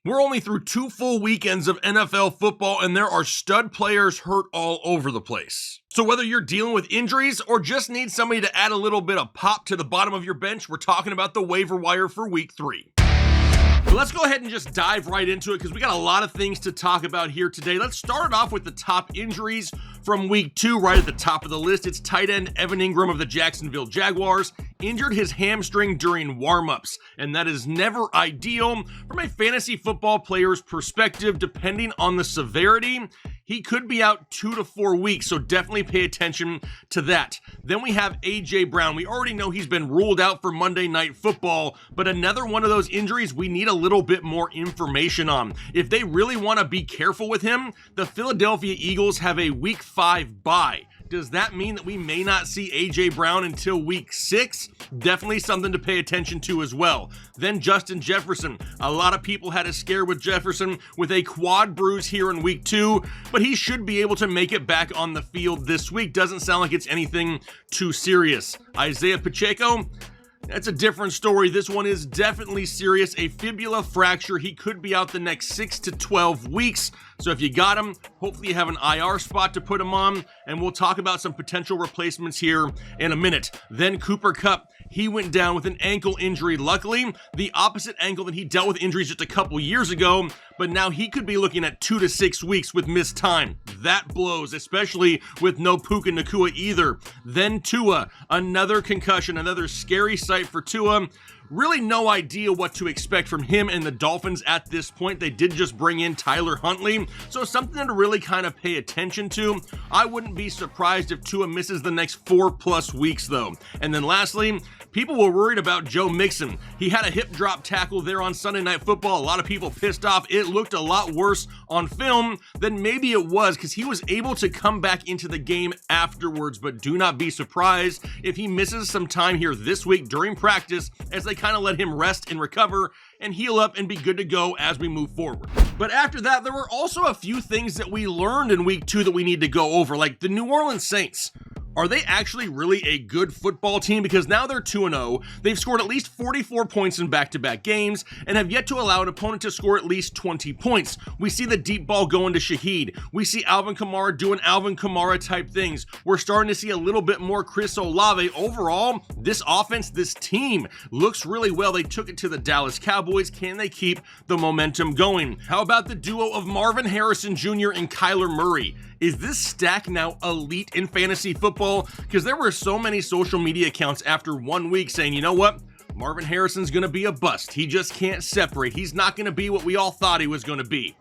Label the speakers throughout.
Speaker 1: We're only through 2 full weekends of NFL football, and there are stud players hurt all over the place. So whether you're dealing with injuries or just need somebody to add a little bit of pop to the bottom of your bench, we're talking about the waiver wire for week 3. So let's go ahead and just dive right into it because we got a lot of things to talk about here today. Let's start off with the top injuries from week 2. Right at the top of the list, it's tight end Evan Ingram of the Jacksonville Jaguars. Injured his hamstring during warm-ups, and that is never ideal from a fantasy football player's perspective. Depending on the severity, he could be out 2 to 4 weeks, so definitely pay attention to that. Then we have A.J. Brown. We already know he's been ruled out for Monday Night Football, but another one of those injuries we need a little bit more information on. If they really want to be careful with him, the Philadelphia Eagles have a Week 5 bye. Does that mean that we may not see A.J. Brown until week 6? Definitely something to pay attention to as well. Then Justin Jefferson. A lot of people had a scare with Jefferson with a quad bruise here in week 2, but he should be able to make it back on the field this week. Doesn't sound like it's anything too serious. Isaiah Pacheco, that's a different story. This one is definitely serious. A fibula fracture. He could be out the next 6 to 12 weeks. So if you got him, hopefully you have an IR spot to put him on, and we'll talk about some potential replacements here in a minute. Then Cooper Kupp. He went down with an ankle injury. Luckily, the opposite ankle that he dealt with injuries just a couple years ago, but now he could be looking at 2 to 6 weeks with missed time. That blows, especially with no Puka Nacua either. Then Tua, another concussion, another scary sight for Tua. Really no idea what to expect from him and the Dolphins at this point. They did just bring in Tyler Huntley, so something to really kind of pay attention to. I wouldn't be surprised if Tua misses the next 4+ weeks though. And then lastly, people were worried about Joe Mixon. He had a hip drop tackle there on Sunday Night Football. A lot of people pissed off. It looked a lot worse on film than maybe it was because he was able to come back into the game afterwards, but do not be surprised if he misses some time here this week during practice as they kind of let him rest and recover and heal up and be good to go as we move forward. But after that, there were also a few things that we learned in week 2 that we need to go over, like the New Orleans Saints. Are they actually really a good football team? Because now they're 2-0. They've scored at least 44 points in back-to-back games and have yet to allow an opponent to score at least 20 points. We see the deep ball going to Shaheed. We see Alvin Kamara doing Alvin Kamara type things. We're starting to see a little bit more Chris Olave. Overall, this offense, this team looks really well. They took it to the Dallas Cowboys. Can they keep the momentum going? How about the duo of Marvin Harrison Jr. and Kyler Murray? Is this stack now elite in fantasy football? Because there were so many social media accounts after 1 week saying, you know what? Marvin Harrison's going to be a bust. He just can't separate. He's not going to be what we all thought he was going to be.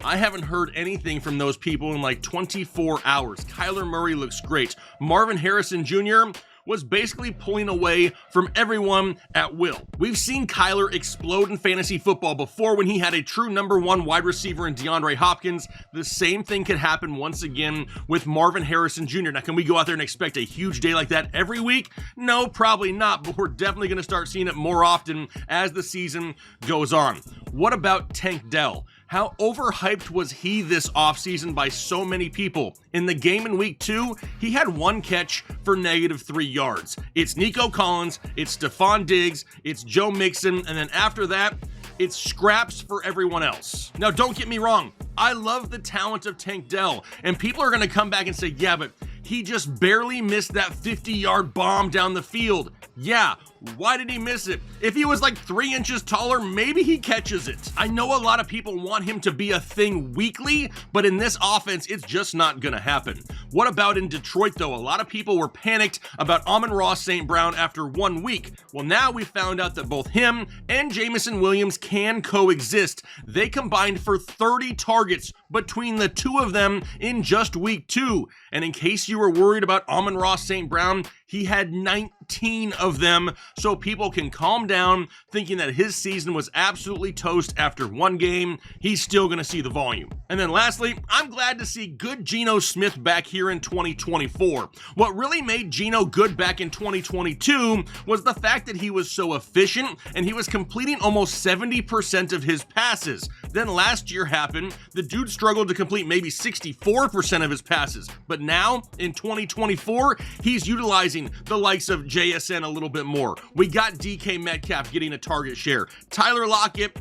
Speaker 1: I haven't heard anything from those people in like 24 hours. Kyler Murray looks great. Marvin Harrison Jr. was basically pulling away from everyone at will. We've seen Kyler explode in fantasy football before when he had a true number 1 wide receiver in DeAndre Hopkins. The same thing could happen once again with Marvin Harrison Jr. Now, can we go out there and expect a huge day like that every week? No, probably not, but we're definitely going to start seeing it more often as the season goes on. What about Tank Dell? How overhyped was he this offseason by so many people? In the game in week 2, he had 1 catch for -3 yards. It's Nico Collins, it's Stephon Diggs, it's Joe Mixon, and then after that, it's scraps for everyone else. Now, don't get me wrong. I love the talent of Tank Dell, and people are going to come back and say, yeah, but he just barely missed that 50-yard bomb down the field. Yeah, why did he miss it? If he was like 3 inches taller, maybe he catches it. I know a lot of people want him to be a thing weekly, but in this offense, it's just not gonna happen. What about in Detroit though? A lot of people were panicked about Amon-Ra St. Brown after 1 week. Well, now we found out that both him and Jameson Williams can coexist. They combined for 30 targets between the two of them in just week 2. And in case you were worried about Amon-Ra St. Brown, he had 19 of them, so people can calm down thinking that his season was absolutely toast after 1 game. He's still going to see the volume. And then lastly, I'm glad to see good Geno Smith back here in 2024. What really made Geno good back in 2022 was the fact that he was so efficient and he was completing almost 70% of his passes. Then last year happened, the dude struggled to complete maybe 64% of his passes, but now in 2024, he's utilizing the likes of JSN a little bit more. We got DK Metcalf getting a target share. Tyler Lockett,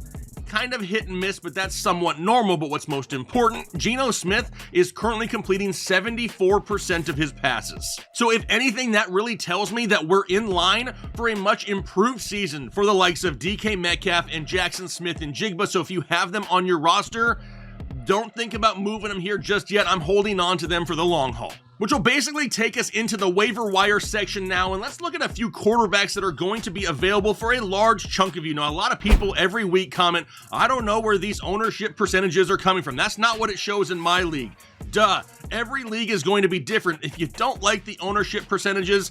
Speaker 1: kind of hit and miss, but that's somewhat normal. But what's most important, Geno Smith is currently completing 74% of his passes. So if anything, that really tells me that we're in line for a much improved season for the likes of DK Metcalf and Jackson Smith-Njigba. So if you have them on your roster, don't think about moving them here just yet. I'm holding on to them for the long haul. Which will basically take us into the waiver wire section now, and let's look at a few quarterbacks that are going to be available for a large chunk of you. Now, a lot of people every week comment, I don't know where these ownership percentages are coming from. That's not what it shows in my league. Duh, every league is going to be different. If you don't like the ownership percentages,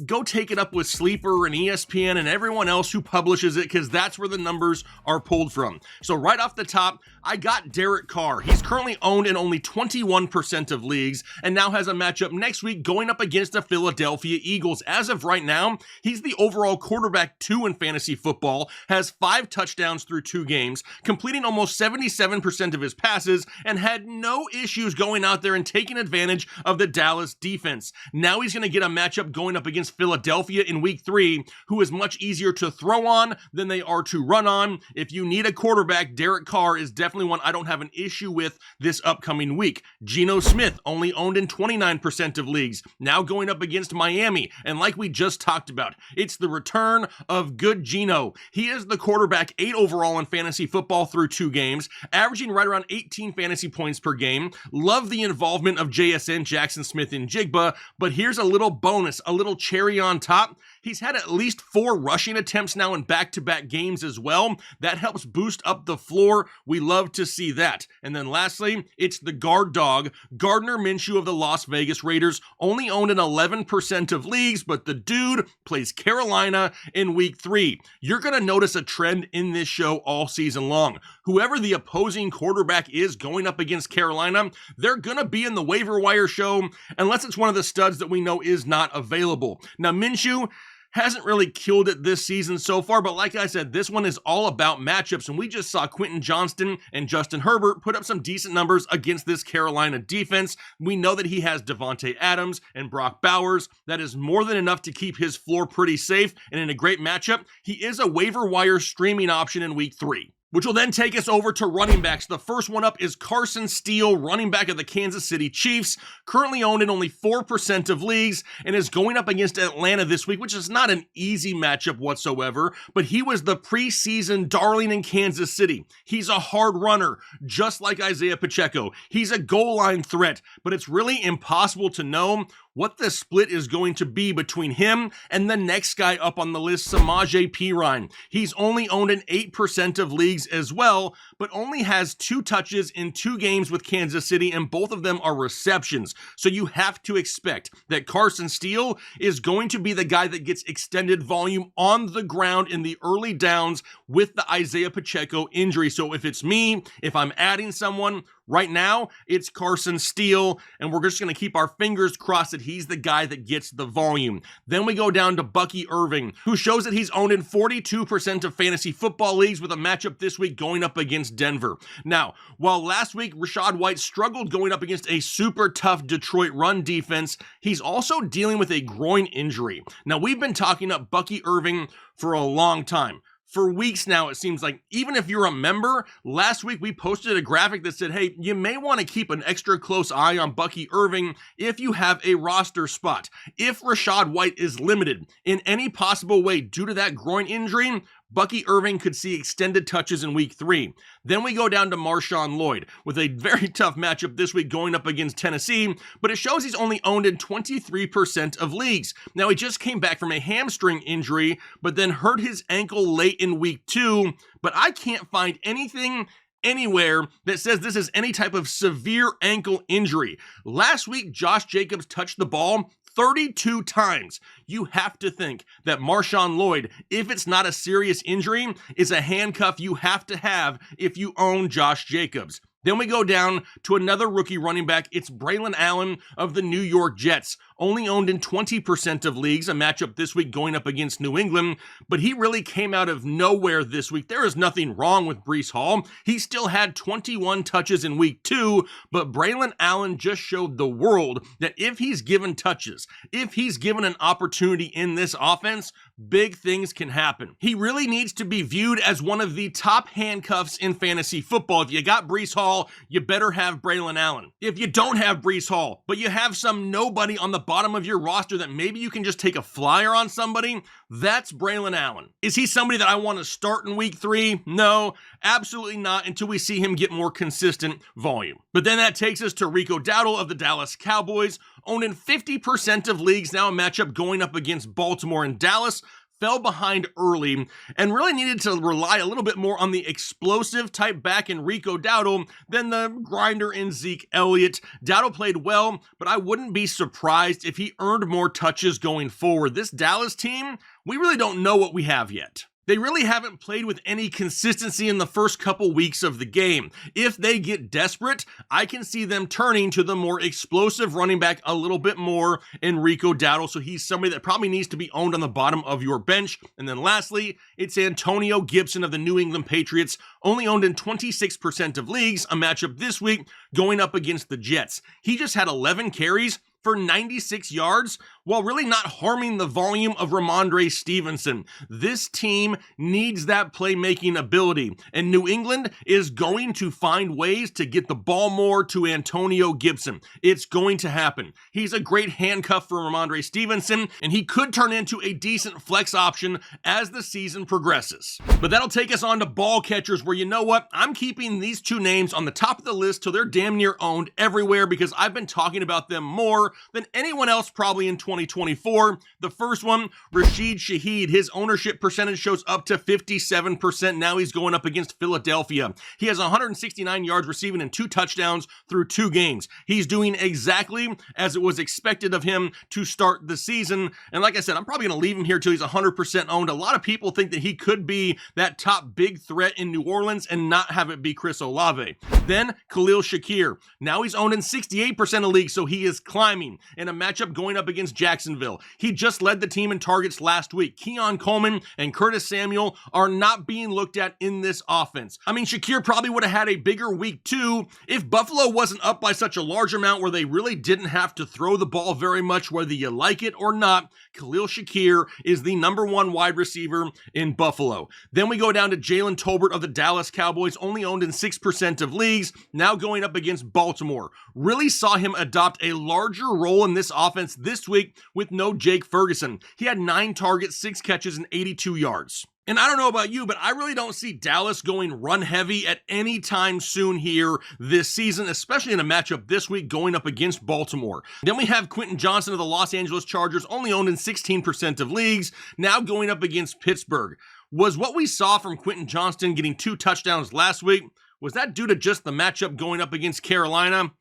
Speaker 1: go take it up with Sleeper and ESPN and everyone else who publishes it, because that's where the numbers are pulled from. So right off the top, I got Derek Carr. He's currently owned in only 21% of leagues and now has a matchup next week going up against the Philadelphia Eagles. As of right now, he's the overall quarterback 2 in fantasy football, has 5 touchdowns through 2 games, completing almost 77% of his passes, and had no issues going out there and taking advantage of the Dallas defense. Now he's going to get a matchup going up against Philadelphia in week 3, who is much easier to throw on than they are to run on. If you need a quarterback, Derek Carr is definitely one I don't have an issue with this upcoming week. Geno Smith, only owned in 29% of leagues, now going up against Miami. And like we just talked about, it's the return of good Geno. He is the quarterback 8 overall in fantasy football through 2 games, averaging right around 18 fantasy points per game. Love the involvement of JSN, Jackson Smith-Njigba, but here's a little bonus, a little cherry on top. He's had at least 4 rushing attempts now in back-to-back games as well. That helps boost up the floor. We love to see that. And then lastly, it's the guard dog, Gardner Minshew of the Las Vegas Raiders, only owned in 11% of leagues, but the dude plays Carolina in week 3. You're going to notice a trend in this show all season long. Whoever the opposing quarterback is going up against Carolina, they're going to be in the waiver wire show unless it's one of the studs that we know is not available. Now, Minshew hasn't really killed it this season so far, but like I said, this one is all about matchups, and we just saw Quentin Johnston and Justin Herbert put up some decent numbers against this Carolina defense. We know that he has Devontae Adams and Brock Bowers. That is more than enough to keep his floor pretty safe, and in a great matchup, he is a waiver wire streaming option in week 3. Which will then take us over to running backs. The first one up is Carson Steele, running back of the Kansas City Chiefs, currently owned in only 4% of leagues, and is going up against Atlanta this week, which is not an easy matchup whatsoever, but he was the preseason darling in Kansas City. He's a hard runner, just like Isaiah Pacheco. He's a goal line threat, but it's really impossible to know what the split is going to be between him and the next guy up on the list, Samaje Perine. He's only owned in 8% of leagues as well, but only has 2 touches in 2 games with Kansas City, and both of them are receptions. So you have to expect that Carson Steele is going to be the guy that gets extended volume on the ground in the early downs with the Isaiah Pacheco injury. So if it's me, if I'm adding someone, right now, it's Carson Steele, and we're just going to keep our fingers crossed that he's the guy that gets the volume. Then we go down to Bucky Irving, who shows that he's owned in 42% of fantasy football leagues with a matchup this week going up against Denver. Now, while last week Rachaad White struggled going up against a super tough Detroit run defense, he's also dealing with a groin injury. Now, we've been talking up Bucky Irving for a long time. For weeks now, it seems like, even if you're a member, last week we posted a graphic that said, hey, you may want to keep an extra close eye on Bucky Irving if you have a roster spot. If Rachaad White is limited in any possible way due to that groin injury, Bucky Irving could see extended touches in week 3. Then we go down to Marshawn Lloyd with a very tough matchup this week going up against Tennessee, but it shows he's only owned in 23% of leagues. Now, he just came back from a hamstring injury, but then hurt his ankle late in week 2, but I can't find anything anywhere that says this is any type of severe ankle injury. Last week, Josh Jacobs touched the ball 32 times. You have to think that Marshawn Lloyd, if it's not a serious injury, is a handcuff you have to have if you own Josh Jacobs. Then we go down to another rookie running back. It's Braylon Allen of the New York Jets, only owned in 20% of leagues, a matchup this week going up against New England, but he really came out of nowhere this week. There is nothing wrong with Breece Hall. He still had 21 touches in week 2, but Braylon Allen just showed the world that if he's given touches, if he's given an opportunity in this offense, big things can happen. He really needs to be viewed as one of the top handcuffs in fantasy football. If you got Breece Hall, you better have Braylon Allen. If you don't have Breece Hall, but you have some nobody on the bottom of your roster that maybe you can just take a flyer on somebody, that's Braylon Allen. Is he somebody that I want to start in week 3? No, absolutely not, until we see him get more consistent volume. But then that takes us to Rico Dowdle of the Dallas Cowboys, owned in 50% of leagues, now a matchup going up against Baltimore and Dallas. Fell behind early and really needed to rely a little bit more on the explosive type back in Rico Dowdle than the grinder in Zeke Elliott. Dowdle played well, but I wouldn't be surprised if he earned more touches going forward. This Dallas team, we really don't know what we have yet. They really haven't played with any consistency in the first couple weeks of the game. If they get desperate, I can see them turning to the more explosive running back a little bit more in Rico Dowdle, so he's somebody that probably needs to be owned on the bottom of your bench. And then lastly, it's Antonio Gibson of the New England Patriots, only owned in 26% of leagues, a matchup this week going up against the Jets. He just had 11 carries for 96 yards while really not harming the volume of Ramondre Stevenson. This team needs that playmaking ability, and New England is going to find ways to get the ball more to Antonio Gibson. It's going to happen. He's a great handcuff for Ramondre Stevenson, and he could turn into a decent flex option as the season progresses. But that'll take us on to ball catchers, where you know what? I'm keeping these two names on the top of the list till they're damn near owned everywhere, because I've been talking about them more than anyone else probably in 2024. The first one, Rashid Shaheed. His ownership percentage shows up to 57%. Now he's going up against Philadelphia. He has 169 yards receiving and 2 touchdowns through 2 games. He's doing exactly as it was expected of him to start the season. And like I said, I'm probably going to leave him here till he's 100% owned. A lot of people think that he could be that top big threat in New Orleans and not have it be Chris Olave. Then Khalil Shakir. Now he's owned in 68% of leagues, so he is climbing in a matchup going up against Jacksonville. He just led the team in targets last week. Keon Coleman and Curtis Samuel are not being looked at in this offense. I mean, Shakir probably would have had a bigger week 2 if Buffalo wasn't up by such a large amount where they really didn't have to throw the ball very much, whether you like it or not. Khalil Shakir is the #1 wide receiver in Buffalo. Then we go down to Jalen Tolbert of the Dallas Cowboys, only owned in 6% of leagues, now going up against Baltimore. Really saw him adopt a larger role in this offense this week with no Jake Ferguson. He had 9 targets, 6 catches, and 82 yards. And I don't know about you, but I really don't see Dallas going run heavy at any time soon here this season, especially in a matchup this week going up against Baltimore. Then we have Quentin Johnson of the Los Angeles Chargers, only owned in 16% of leagues, now going up against Pittsburgh. Was what we saw from Quentin Johnston getting 2 touchdowns last week, was that due to just the matchup going up against Carolina?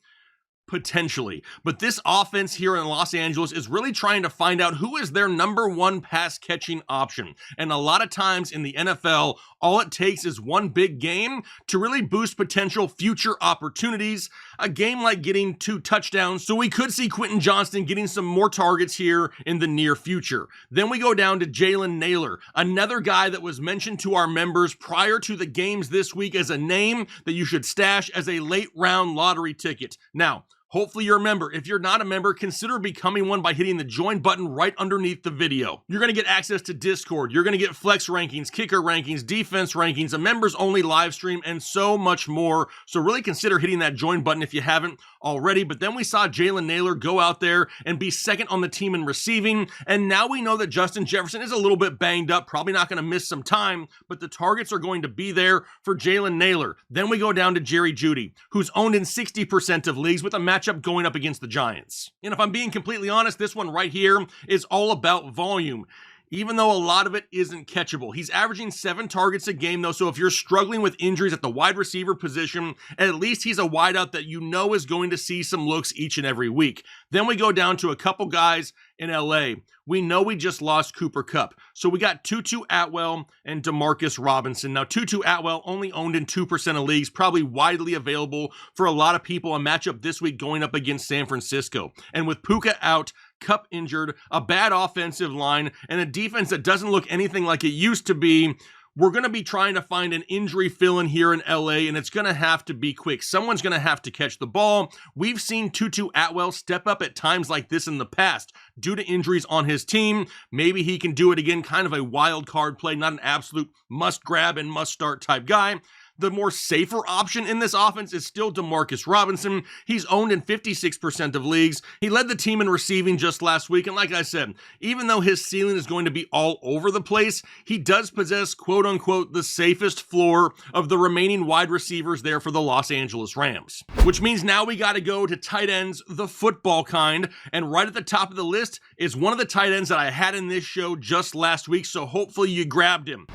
Speaker 1: Potentially. But this offense here in Los Angeles is really trying to find out who is their #1 pass catching option. And a lot of times in the NFL, all it takes is one big game to really boost potential future opportunities. A game like getting 2 touchdowns. So we could see Quentin Johnston getting some more targets here in the near future. Then we go down to Jalen Naylor, another guy that was mentioned to our members prior to the games this week as a name that you should stash as a late round lottery ticket. Now, hopefully you're a member. If you're not a member, consider becoming one by hitting the join button right underneath the video. You're going to get access to Discord. You're going to get flex rankings, kicker rankings, defense rankings, a members only live stream, and so much more. So really consider hitting that join button if you haven't already. But then we saw Jalen Naylor go out there and be second on the team in receiving. And now we know that Justin Jefferson is a little bit banged up, probably not going to miss some time, but the targets are going to be there for Jalen Naylor. Then we go down to Jerry Jeudy, who's owned in 60% of leagues with a matchup going up against the Giants. And if I'm being completely honest, this one right here is all about volume, even though a lot of it isn't catchable. He's averaging 7 targets a game though, so if you're struggling with injuries at the wide receiver position, at least he's a wideout that you know is going to see some looks each and every week. Then we go down to a couple guys in LA. We know we just lost Cooper Kupp, so we got Tutu Atwell and Demarcus Robinson. Now, Tutu Atwell only owned in 2% of leagues, probably widely available for a lot of people. A matchup this week going up against San Francisco. And with Puka out, Kupp injured, a bad offensive line, and a defense that doesn't look anything like it used to be, we're going to be trying to find an injury fill-in here in LA, and it's going to have to be quick. Someone's going to have to catch the ball. We've seen Tutu Atwell step up at times like this in the past due to injuries on his team. Maybe he can do it again, kind of a wild card play, not an absolute must-grab and must-start type guy. The more safer option in this offense is still Demarcus Robinson. He's owned in 56% of leagues. He led the team in receiving just last week, and like I said, even though his ceiling is going to be all over the place, he does possess, quote-unquote, the safest floor of the remaining wide receivers there for the Los Angeles Rams. Which means now we got to go to tight ends, the football kind, and right at the top of the list is one of the tight ends that I had in this show just last week, so hopefully you grabbed him.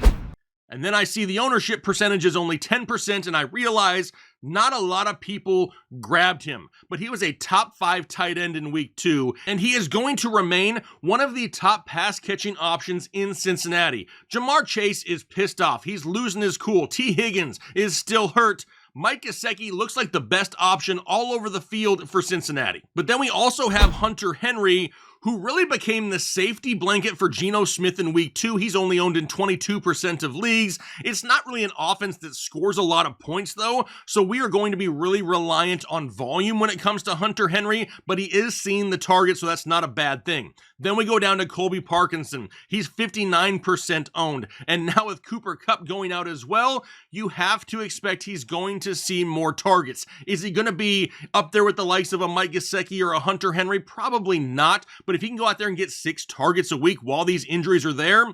Speaker 1: And then I see the ownership percentage is only 10%, and I realize not a lot of people grabbed him, but he was a top 5 tight end in week 2, and he is going to remain one of the top pass catching options in Cincinnati. Jamar Chase is pissed off. He's losing his cool. T. Higgins is still hurt. Mike Gesicki looks like the best option all over the field for Cincinnati. But then we also have Hunter Henry, who really became the safety blanket for Geno Smith in week 2. He's only owned in 22% of leagues. It's not really an offense that scores a lot of points though, so we are going to be really reliant on volume when it comes to Hunter Henry, but he is seeing the target, so that's not a bad thing. Then we go down to Colby Parkinson. He's 59% owned, and now with Cooper Kupp going out as well, you have to expect he's going to see more targets. Is he going to be up there with the likes of a Mike Gesicki or a Hunter Henry? Probably not, but if he can go out there and get 6 targets a week while these injuries are there,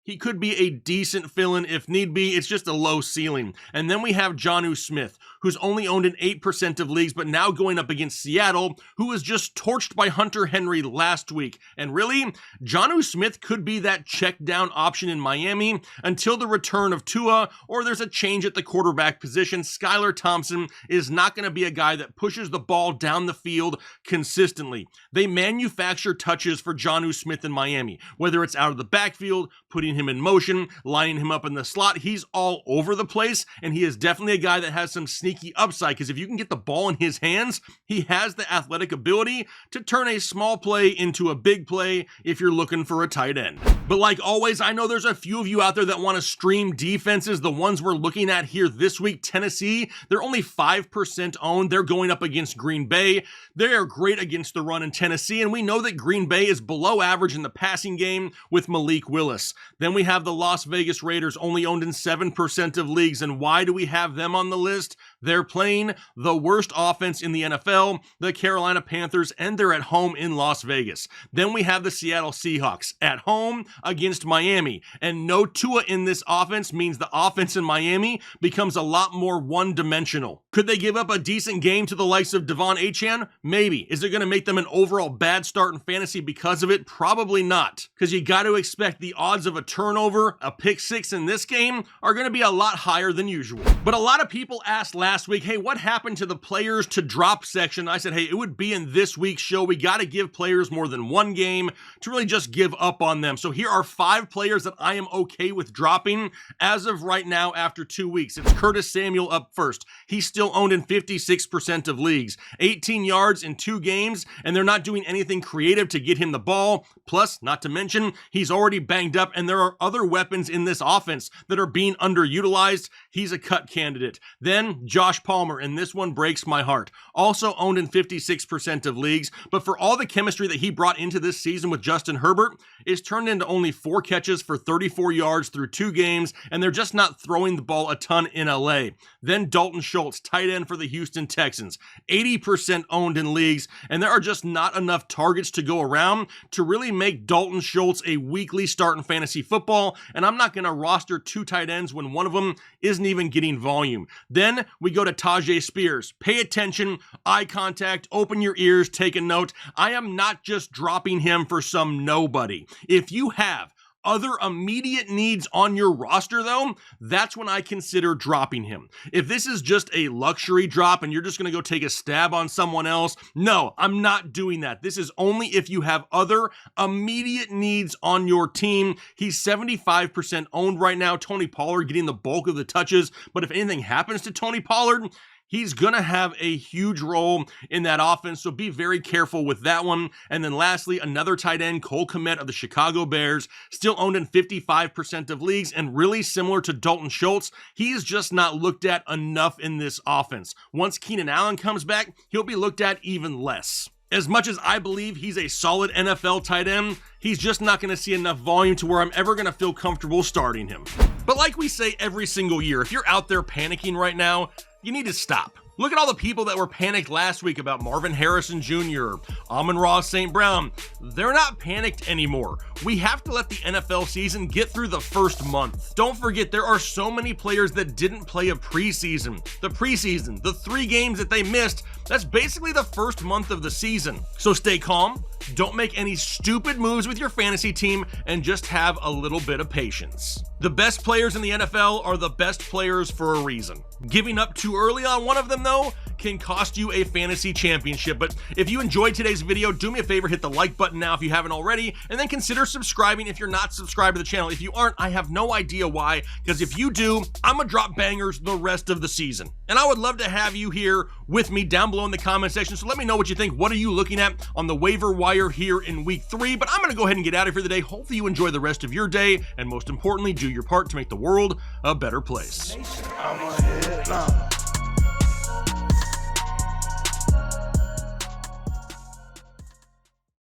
Speaker 1: he could be a decent fill-in if need be. It's just a low ceiling. And then we have Jonnu Smith, who's only owned in 8% of leagues, but now going up against Seattle, who was just torched by Hunter Henry last week. And really, Jonnu Smith could be that check-down option in Miami until the return of Tua, or there's a change at the quarterback position. Skylar Thompson is not going to be a guy that pushes the ball down the field consistently. They manufacture touches for Jonnu Smith in Miami, whether it's out of the backfield, putting him in motion, lining him up in the slot. He's all over the place, and he is definitely a guy that has some sneaky upside, because if you can get the ball in his hands, he has the athletic ability to turn a small play into a big play if you're looking for a tight end. But like always, I know there's a few of you out there that want to stream defenses. The ones we're looking at here this week, Tennessee, they're only 5% owned. They're going up against Green Bay. They are great against the run in Tennessee, and we know that Green Bay is below average in the passing game with Malik Willis. Then we have the Las Vegas Raiders, only owned in 7% of leagues. And why do we have them on the list? They're playing the worst offense in the NFL, the Carolina Panthers, and they're at home in Las Vegas. Then we have the Seattle Seahawks at home against Miami. And no Tua in this offense means the offense in Miami becomes a lot more one-dimensional. Could they give up a decent game to the likes of Devon Achane? Maybe. Is it going to make them an overall bad start in fantasy because of it? Probably not. Because you got to expect the odds of a turnover, a pick 6 in this game are going to be a lot higher than usual. But a lot of people asked last week, hey, what happened to the players to drop section? I said, hey, it would be in this week's show. We got to give players more than one game to really just give up on them. So here are 5 players that I am okay with dropping as of right now after 2 weeks. It's Curtis Samuel up first. He's still owned in 56% of leagues. 18 yards in 2 games, and they're not doing anything creative to get him the ball. Plus, not to mention, he's already banged up, and there are other weapons in this offense that are being underutilized. He's a cut candidate. Then Josh Palmer, and this one breaks my heart. Also owned in 56% of leagues, but for all the chemistry that he brought into this season with Justin Herbert, it's turned into only 4 catches for 34 yards through 2 games, and they're just not throwing the ball a ton in LA. Then Dalton Schultz, tight end for the Houston Texans, 80% owned in leagues, and there are just not enough targets to go around to really make Dalton Schultz a weekly start in fantasy football, and I'm not going to roster 2 tight ends when one of them isn't even getting volume. Then we go to Tajay Spears. Pay attention, eye contact, open your ears, take a note. I am not just dropping him for some nobody. If you have other immediate needs on your roster, though, that's when I consider dropping him. If this is just a luxury drop and you're just going to go take a stab on someone else, no, I'm not doing that. This is only if you have other immediate needs on your team. He's 75% owned right now. Tony Pollard getting the bulk of the touches, but if anything happens to Tony Pollard, he's gonna have a huge role in that offense, so be very careful with that one. And then lastly, another tight end, Cole Kmet of the Chicago Bears, still owned in 55% of leagues, and really similar to Dalton Schultz, he's just not looked at enough in this offense. Once Keenan Allen comes back, he'll be looked at even less. As much as I believe he's a solid NFL tight end, he's just not going to see enough volume to where I'm ever going to feel comfortable starting him. But like we say every single year, if you're out there panicking right now, you need to stop. Look at all the people that were panicked last week about Marvin Harrison Jr., Amon-Ra St. Brown. They're not panicked anymore. We have to let the NFL season get through the first month. Don't forget, there are so many players that didn't play a preseason. The preseason, the 3 games that they missed, that's basically the first month of the season. So stay calm, don't make any stupid moves with your fantasy team, and just have a little bit of patience. The best players in the NFL are the best players for a reason. Giving up too early on one of them, though, can cost you a fantasy championship. But if you enjoyed today's video, do me a favor, hit the like button now if you haven't already, and then consider subscribing if you're not subscribed to the channel. If you aren't, I have no idea why, because if you do, I'm gonna drop bangers the rest of the season. And I would love to have you here with me down below in the comment section, so let me know what you think. What are you looking at on the waiver wire here in week 3? But I'm gonna go ahead and get out of here today. Hopefully you enjoy the rest of your day, and most importantly, do your part to make the world a better place.